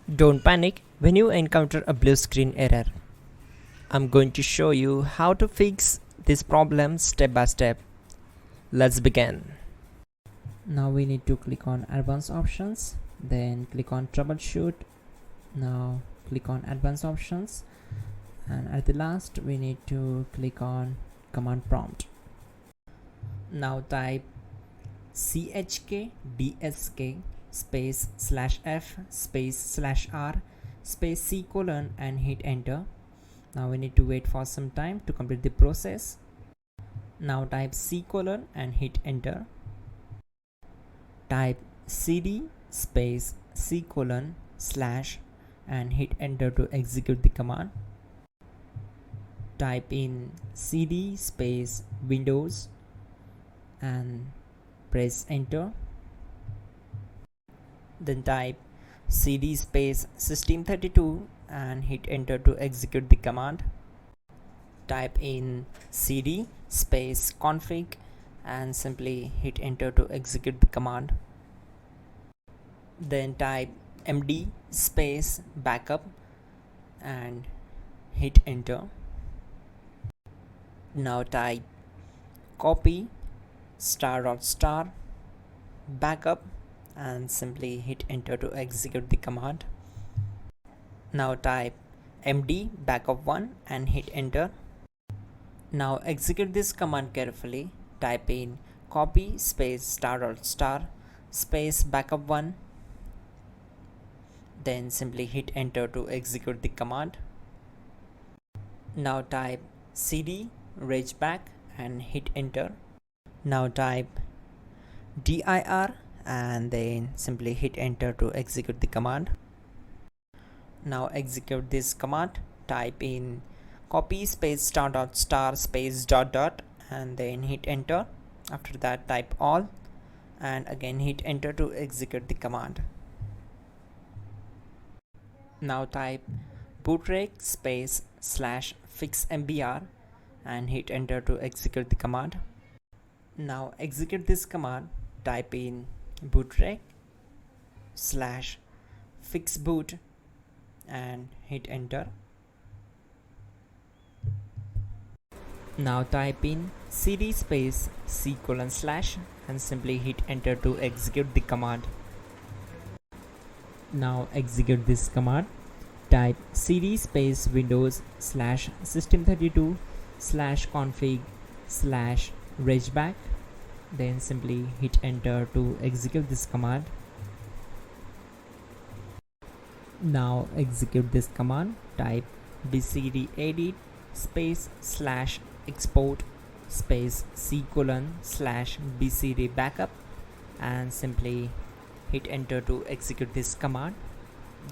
Don't panic when you encounter a blue screen error. I'm going to show you how to fix this problem step by step. Let's begin. Now we need to click on advanced options, then click on troubleshoot. Now click on advanced options, and at the last we need to click on command prompt. Now type chkdsk space /f space /r space c : and hit enter. Now we need to wait for some time to complete the process. Now type c : and hit enter. Type cd space c : / and hit enter to execute the command. Type in cd space windows and press enter. Then type cd space system32 and hit enter to execute the command. Type in cd space config and simply hit enter to execute the command. Then type md space backup and hit enter. Now type copy ** backup and simply hit enter to execute the command. Now type md backup1 and hit enter. Now execute this command carefully. Type in copy space ** space backup1, then simply hit enter to execute the command. Now type cd regback and hit enter. Now type dir and then simply hit enter to execute the command. Now execute this command. Type in copy space ** space ... and then hit enter. After that type all and again hit enter to execute the command. Now type bootrec space /fixmbr and hit enter to execute the command. Now execute this command. Type in bootrec /fixboot and hit enter. Now type in cd space c : / and simply hit enter to execute the command. Now execute this command. Type cd space windows /system32 /config /regback, then simply hit enter to execute this command. Now execute this command. Type bcdedit space /export space c : / bcd backup and simply hit enter to execute this command.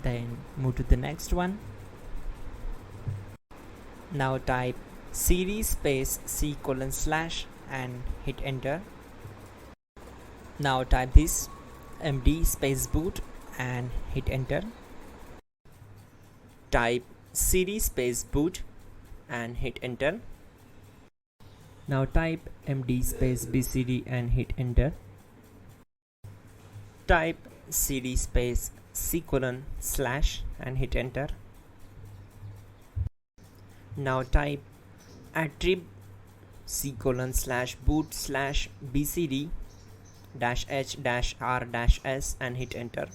Then move to the next one. Now type cd space c : / and hit enter. Now type this md space boot and hit enter. Type cd space boot and hit enter. Now type md space bcd and hit enter. Type cd space c : / and hit enter. Now type attrib c : / boot /bcd -h -r -s and hit enter.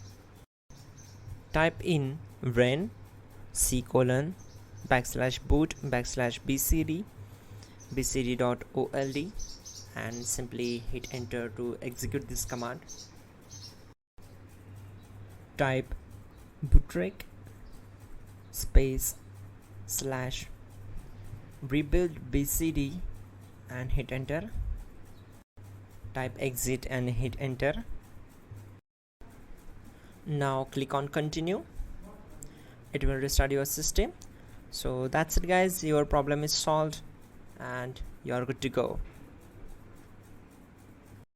Type in ren c : /boot /bcd bcd.old and simply hit enter to execute this command. Type bootrec space /rebuild bcd and hit enter. Type exit and hit enter. Now click on continue. It will restart your system. So that's it guys, your problem is solved and you are good to go.